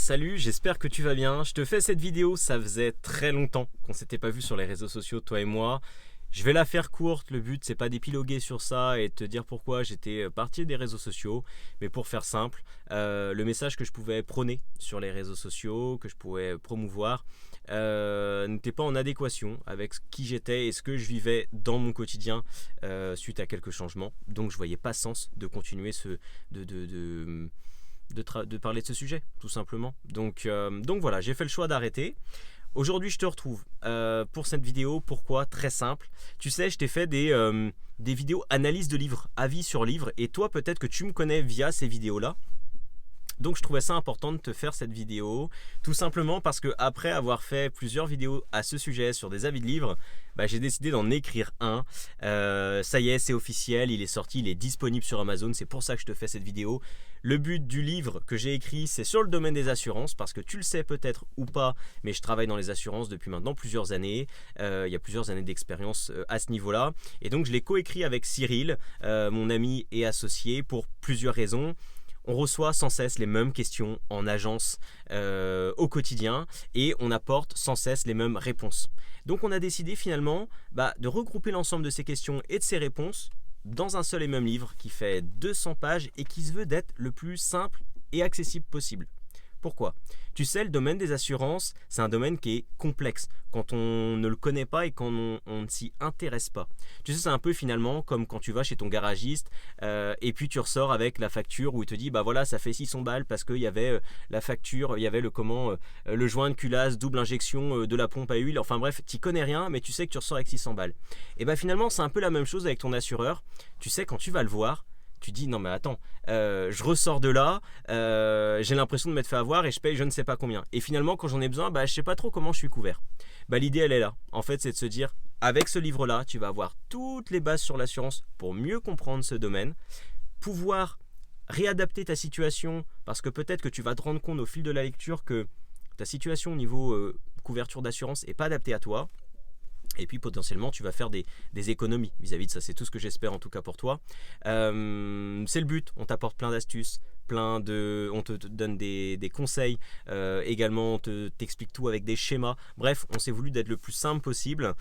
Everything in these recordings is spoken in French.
Salut, j'espère que tu vas bien. Je te fais cette vidéo, ça faisait très longtemps qu'on s'était pas vu sur les réseaux sociaux, toi et moi. Je vais la faire courte, le but c'est pas d'épiloguer sur ça et de te dire pourquoi j'étais parti des réseaux sociaux, mais pour faire simple, le message que je pouvais prôner sur les réseaux sociaux, que je pouvais promouvoir, n'était pas en adéquation avec qui j'étais et ce que je vivais dans mon quotidien suite à quelques changements. Donc je voyais pas sens de continuer de parler de ce sujet, tout simplement. Donc voilà, j'ai fait le choix d'arrêter. Aujourd'hui, je te retrouve pour cette vidéo. Pourquoi? Très simple. Tu sais, je t'ai fait des vidéos analyse de livres, avis sur livres, et toi, peut-être que tu me connais via ces vidéos-là. Donc je trouvais ça important de te faire cette vidéo, tout simplement parce que après avoir fait plusieurs vidéos à ce sujet sur des avis de livres, j'ai décidé d'en écrire un. Ça y est, c'est officiel, il est sorti, il est disponible sur Amazon, c'est pour ça que je te fais cette vidéo. Le but du livre que j'ai écrit, c'est sur le domaine des assurances, parce que tu le sais peut-être ou pas, mais je travaille dans les assurances depuis maintenant plusieurs années. Il y a plusieurs années d'expérience à ce niveau-là. Et donc je l'ai coécrit avec Cyril, mon ami et associé, pour plusieurs raisons. On reçoit sans cesse les mêmes questions en agence au quotidien et on apporte sans cesse les mêmes réponses. Donc on a décidé finalement de regrouper l'ensemble de ces questions et de ces réponses dans un seul et même livre qui fait 200 pages et qui se veut d'être le plus simple et accessible possible. Pourquoi? Tu sais, le domaine des assurances, c'est un domaine qui est complexe quand on ne le connaît pas et quand on ne s'y intéresse pas. Tu sais, c'est un peu finalement comme quand tu vas chez ton garagiste et puis tu ressors avec la facture où il te dit voilà, ça fait 600 balles parce qu'il y avait la facture, il y avait le joint de culasse, double injection de la pompe à huile. Enfin bref, tu connais rien, mais tu sais que tu ressors avec 600 balles. Et finalement, c'est un peu la même chose avec ton assureur. Tu sais, quand tu vas le voir, tu dis non mais attends, je ressors de là, j'ai l'impression de m'être fait avoir et je paye je ne sais pas combien. Et finalement quand j'en ai besoin, je sais pas trop comment je suis couvert. L'idée elle est là. En fait c'est de se dire avec ce livre là, tu vas avoir toutes les bases sur l'assurance pour mieux comprendre ce domaine, pouvoir réadapter ta situation parce que peut-être que tu vas te rendre compte au fil de la lecture que ta situation au niveau couverture d'assurance n'est pas adaptée à toi. Et puis potentiellement tu vas faire des économies vis-à-vis de ça, c'est tout ce que j'espère en tout cas pour toi. C'est le but, on t'apporte plein d'astuces, on te donne des conseils, également on t'explique tout avec des schémas. Bref, on s'est voulu d'être le plus simple possible.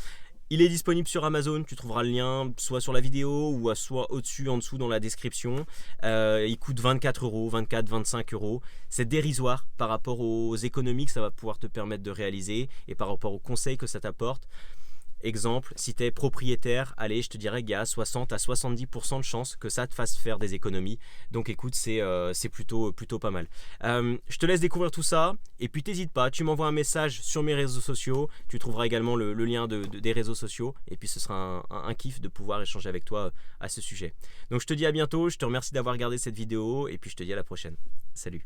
Il est disponible sur Amazon, tu trouveras le lien soit sur la vidéo ou soit au-dessus, en dessous dans la description. Il coûte 24 €, 24, 25 €. C'est dérisoire par rapport aux économies que ça va pouvoir te permettre de réaliser et par rapport aux conseils que ça t'apporte. Exemple, si tu es propriétaire, allez, je te dirais qu'il y a 60 à 70% de chances que ça te fasse faire des économies. Donc écoute, c'est plutôt pas mal. Je te laisse découvrir tout ça et puis t'hésites pas, tu m'envoies un message sur mes réseaux sociaux. Tu trouveras également le lien des réseaux sociaux et puis ce sera un kiff de pouvoir échanger avec toi à ce sujet. Donc je te dis à bientôt, je te remercie d'avoir regardé cette vidéo et puis je te dis à la prochaine. Salut!